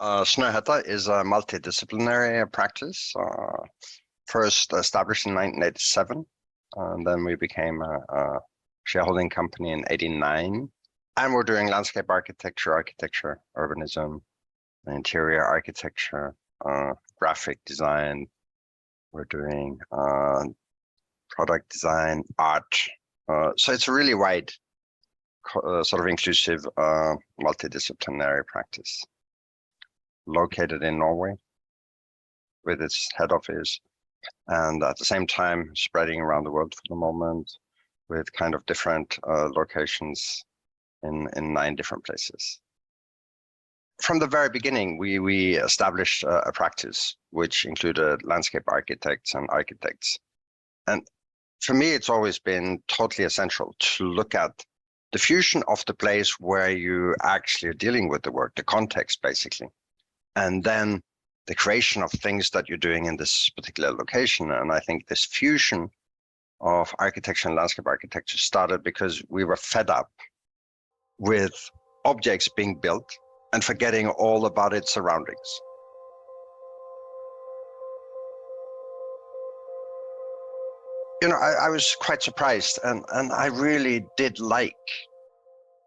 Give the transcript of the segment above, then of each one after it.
Snøhetta is a multidisciplinary practice, first established in 1987, and then we became a shareholding company in 1989. And we're doing landscape architecture, urbanism, interior architecture, graphic design. We're doing product design, art. So it's a really wide, sort of inclusive, multidisciplinary practice. Located in Norway with its head office, and at the same time spreading around the world for the moment with kind of different locations in 9 different places. From the very beginning, we established a practice which included landscape architects and architects. And for me, it's always been totally essential to look at the fusion of the place where you actually are dealing with the work, the context basically, and then the creation of things that you're doing in this particular location. And I think this fusion of architecture and landscape architecture started because we were fed up with objects being built and forgetting all about its surroundings. You know, I was quite surprised, and I really did like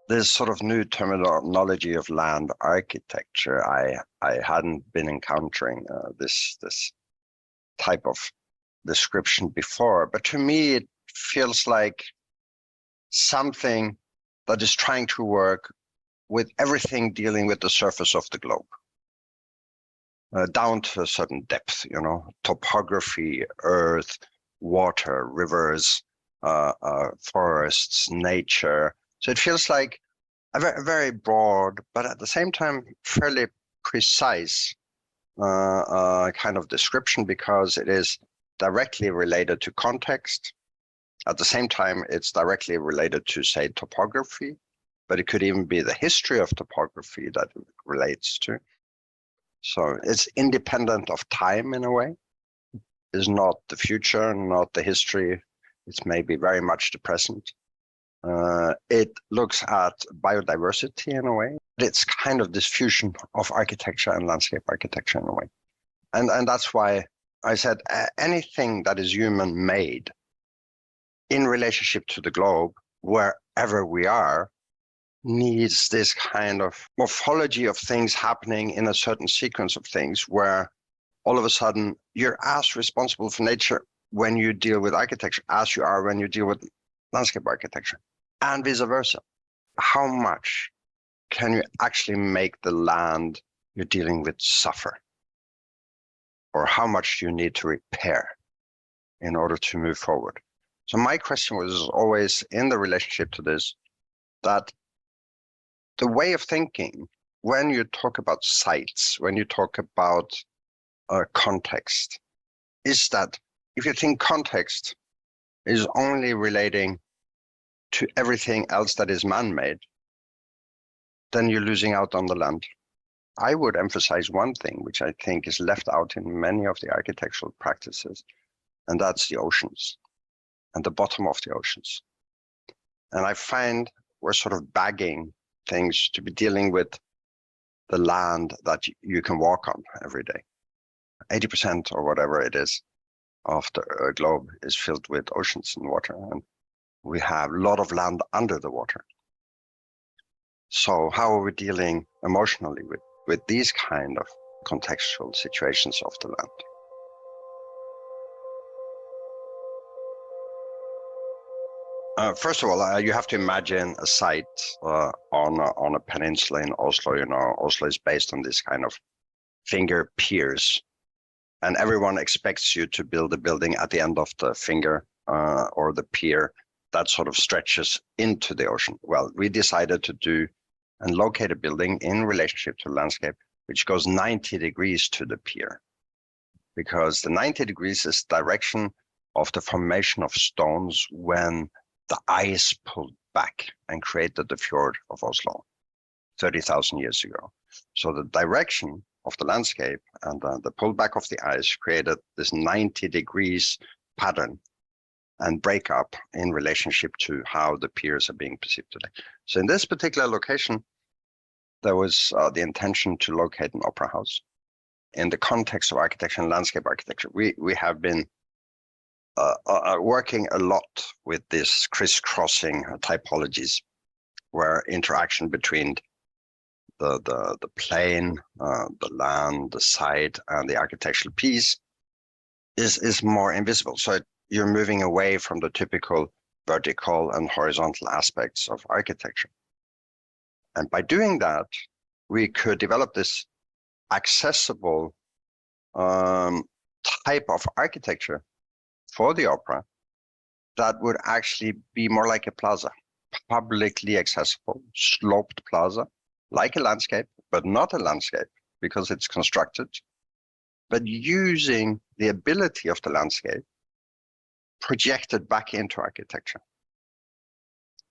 this sort of new terminology of land architecture. I hadn't been encountering this type of description before, but to me it feels like something that is trying to work with everything dealing with the surface of the globe, down to a certain depth, you know, topography, earth, water, rivers, forests, nature. So it feels like a very broad, but at the same time fairly precise kind of description, because it is directly related to context. At the same time, it's directly related to, say, topography, but it could even be the history of topography that it relates to. So it's independent of time in a way. It's not the future, not the history. It's maybe very much the present. It looks at biodiversity in a way. It's kind of this fusion of architecture and landscape architecture in a way. And that's why I said anything that is human-made in relationship to the globe, wherever we are, needs this kind of morphology of things happening in a certain sequence of things, where all of a sudden you're as responsible for nature when you deal with architecture as you are when you deal with landscape architecture, and vice versa. How much can you actually make the land you're dealing with suffer? Or how much do you need to repair in order to move forward? So my question was always in the relationship to this, that the way of thinking, when you talk about sites, when you talk about context, is that if you think context is only relating to everything else that is man-made, then you're losing out on the land. I would emphasize one thing, which I think is left out in many of the architectural practices, and that's the oceans and the bottom of the oceans. And I find we're sort of bagging things to be dealing with the land that you can walk on every day. 80% or whatever it is of the globe is filled with oceans and water, and we have a lot of land under the water. So how are we dealing emotionally with these kind of contextual situations of the land? First of all, you have to imagine a site on a peninsula in Oslo. You know, Oslo is based on this kind of finger piers, and everyone expects you to build a building at the end of the finger or the pier that sort of stretches into the ocean. Well, we decided to do and locate a building in relationship to landscape, which goes 90 degrees to the pier, because the 90 degrees is direction of the formation of stones when the ice pulled back and created the fjord of Oslo 30,000 years ago. So the direction of the landscape and the pullback of the ice created this 90 degrees pattern and breakup in relationship to how the piers are being perceived today. So in this particular location, there was the intention to locate an opera house. In the context of architecture and landscape architecture, we have been working a lot with these crisscrossing typologies, where interaction between the plane, the land, the site, and the architectural piece is more invisible. So you're moving away from the typical vertical and horizontal aspects of architecture. And by doing that, we could develop this accessible type of architecture for the opera that would actually be more like a plaza, publicly accessible, sloped plaza, like a landscape, but not a landscape because it's constructed, but using the ability of the landscape projected back into architecture,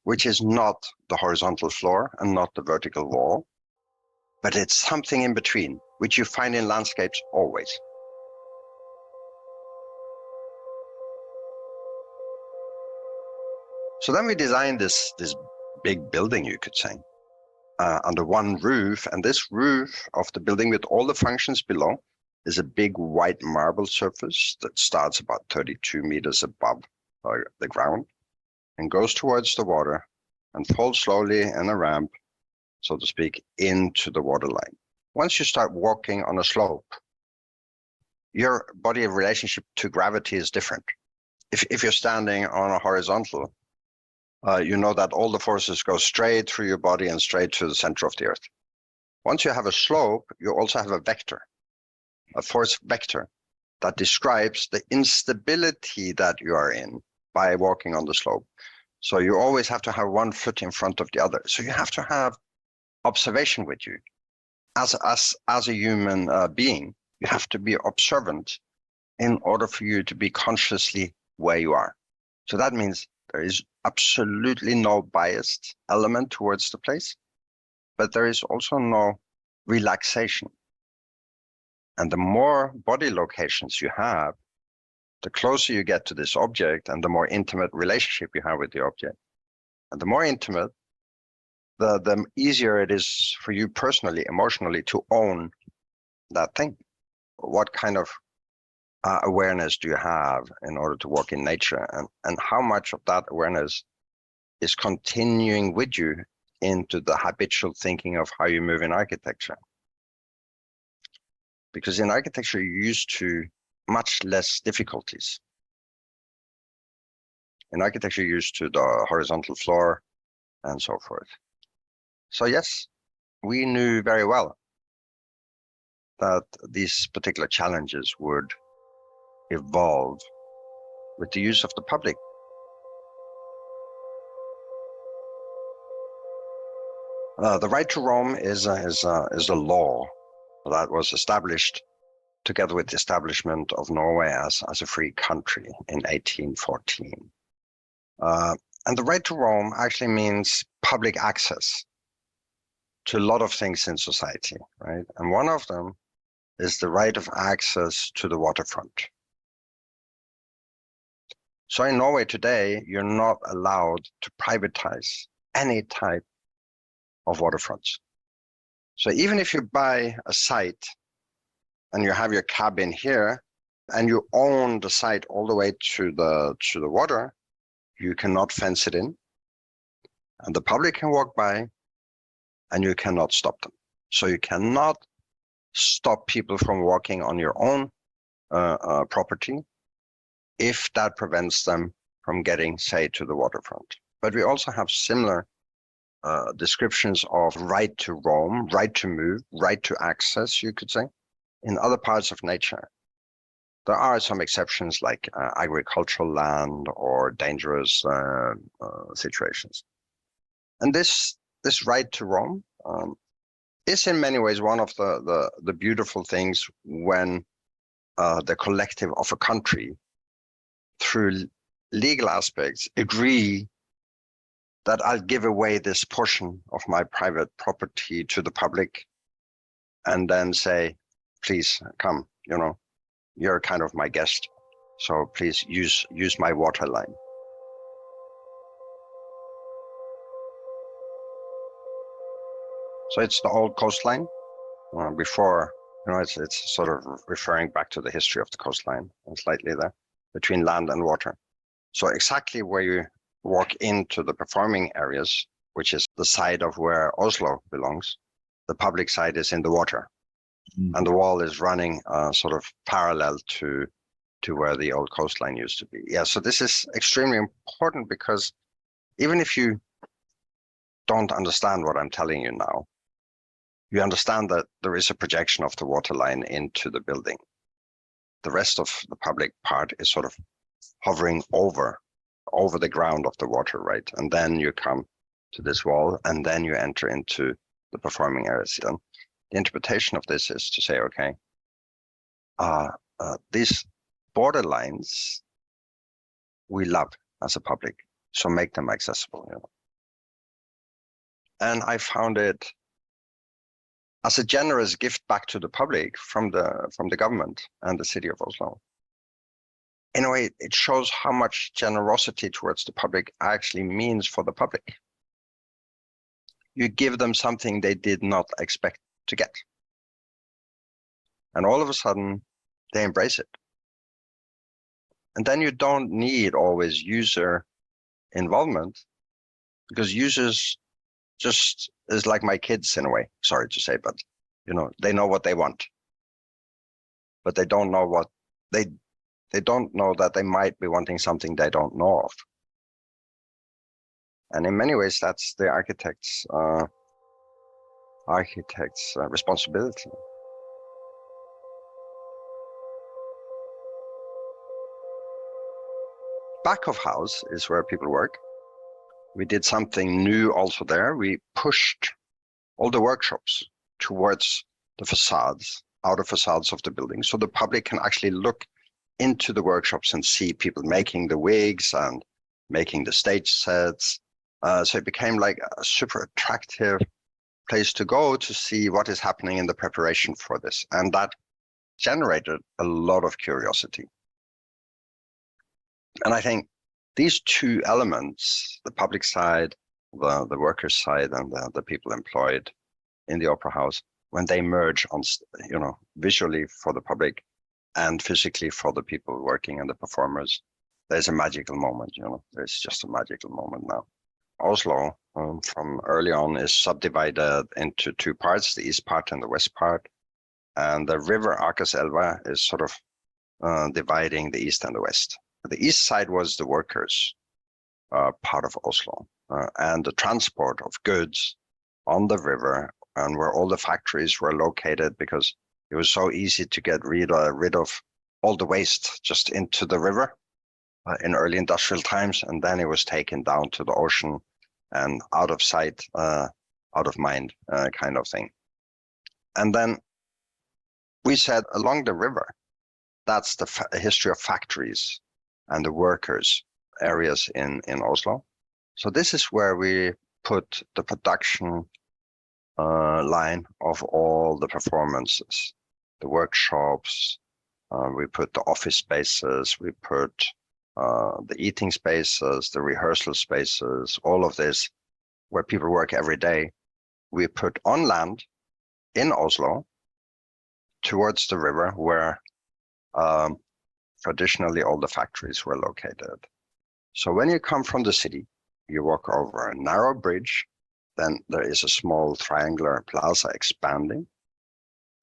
which is not the horizontal floor and not the vertical wall, but it's something in between, which you find in landscapes always. So then we designed this big building, you could say, under one roof. And this roof of the building with all the functions below is a big white marble surface that starts about 32 meters above the ground and goes towards the water and falls slowly in a ramp, so to speak, into the waterline. Once you start walking on a slope, your body relationship to gravity is different. If you're standing on a horizontal, you know that all the forces go straight through your body and straight to the center of the earth. Once you have a slope, you also have a vector, a force vector that describes the instability that you are in by walking on the slope. So you always have to have one foot in front of the other. So you have to have observation with you. As a human being, you have to be observant in order for you to be consciously where you are. So that means there is absolutely no biased element towards the place, but there is also no relaxation. And the more body locations you have, the closer you get to this object and the more intimate relationship you have with the object. And the more intimate, the easier it is for you personally, emotionally, to own that thing. What kind of awareness do you have in order to walk in nature, and how much of that awareness is continuing with you into the habitual thinking of how you move in architecture? Because in architecture, you're used to much less difficulties. In architecture, you're used to the horizontal floor and so forth. So yes, we knew very well that these particular challenges would evolve with the use of the public. The right to roam is a law that was established together with the establishment of Norway as a free country in 1814. And the right to roam actually means public access to a lot of things in society, right? And one of them is the right of access to the waterfront. So in Norway today, you're not allowed to privatize any type of waterfronts. So even if you buy a site and you have your cabin here and you own the site all the way to the water, you cannot fence it in, and the public can walk by and you cannot stop them. So you cannot stop people from walking on your own property if that prevents them from getting, say, to the waterfront. But we also have similar descriptions of right to roam, right to move, right to access, you could say, in other parts of nature. There are some exceptions like agricultural land or dangerous situations. And this right to roam is in many ways one of the beautiful things when the collective of a country, through legal aspects, agree that I'll give away this portion of my private property to the public and then say, please come, you're kind of my guest, so please use my water line. So it's the old coastline before, it's sort of referring back to the history of the coastline slightly there, between land and water. So exactly where you walk into the performing areas, which is the side of where Oslo belongs, the public side is in the water. And the wall is running sort of parallel to where the old coastline used to be. Yeah, so this is extremely important because even if you don't understand what I'm telling you now, you understand that there is a projection of the water line into the building. The rest of the public part is sort of hovering over the ground of the water, right? And then you come to this wall, and then you enter into the performing areas. And the interpretation of this is to say, okay, these border lines we love as a public, so make them accessible. And I found it as a generous gift back to the public from the government and the city of Oslo. In a way, it shows how much generosity towards the public actually means for the public. You give them something they did not expect to get. And all of a sudden, they embrace it. And then you don't need always user involvement, because users just is like my kids in a way, sorry to say, but they know what they want. But they don't know what they don't know that they might be wanting something they don't know of. And in many ways, that's the architect's responsibility. Back of house is where people work. We did something new also there. We pushed all the workshops towards the facades, outer facades of the building, so the public can actually look into the workshops and see people making the wigs and making the stage sets. So it became like a super attractive place to go to see what is happening in the preparation for this. And that generated a lot of curiosity. And I think these two elements, the public side, the workers' side, and the people employed in the opera house, when they merge on, visually for the public and physically for the people working and the performers, there's a magical moment. There's just a magical moment now. Oslo, from early on, is subdivided into two parts: the east part and the west part. And the river Akerselva is sort of dividing the east and the west. The east side was the workers' part of Oslo, and the transport of goods on the river, and where all the factories were located, because it was so easy to get rid of all the waste just into the river in early industrial times, and then it was taken down to the ocean and out of sight, out of mind kind of thing. And then we said along the river, that's the history of factories and the workers' areas in Oslo. So this is where we put the production line of all the performances, the workshops, we put the office spaces, we put the eating spaces, the rehearsal spaces, all of this, where people work every day. We put on land in Oslo towards the river, where traditionally all the factories were located. So when you come from the city, you walk over a narrow bridge, then there is a small triangular plaza expanding.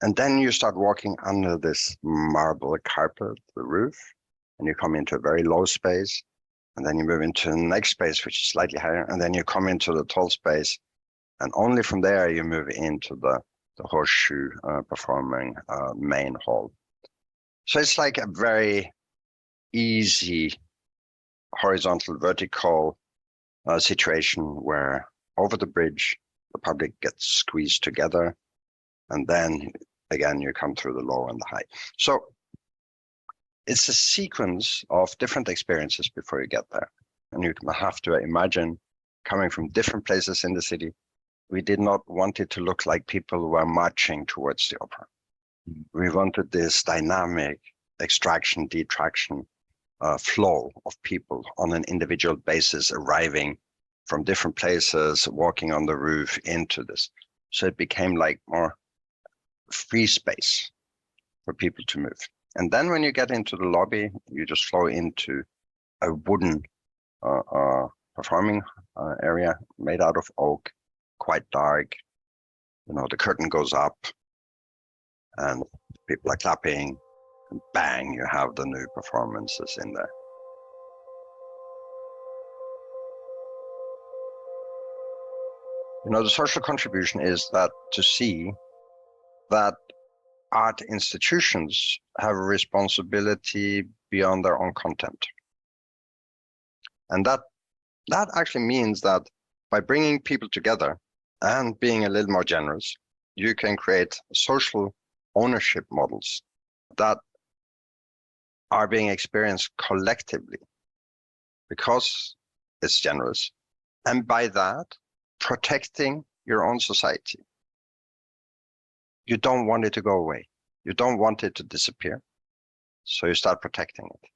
And then you start walking under this marble carpet, the roof, and you come into a very low space. And then you move into the next space, which is slightly higher. And then you come into the tall space. And only from there you move into the horseshoe performing main hall. So it's like a very easy horizontal, vertical situation where over the bridge, the public gets squeezed together. And then again, you come through the low and the high. So it's a sequence of different experiences before you get there. And you have to imagine coming from different places in the city. We did not want it to look like people were marching towards the opera. We wanted this dynamic extraction, detraction flow of people on an individual basis arriving from different places, walking on the roof into this. So it became like more free space for people to move. And then when you get into the lobby, you just flow into a wooden performing area made out of oak, quite dark. You know, the curtain goes up and people are clapping, and bang, you have the new performances in there. You know, the social contribution is that to see that art institutions have a responsibility beyond their own content. And that actually means that by bringing people together and being a little more generous, you can create social ownership models that are being experienced collectively because it's generous. And by that, protecting your own society. You don't want it to go away. You don't want it to disappear. So you start protecting it.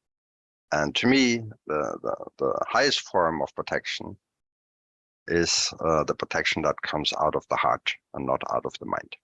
And to me, the highest form of protection is the protection that comes out of the heart and not out of the mind.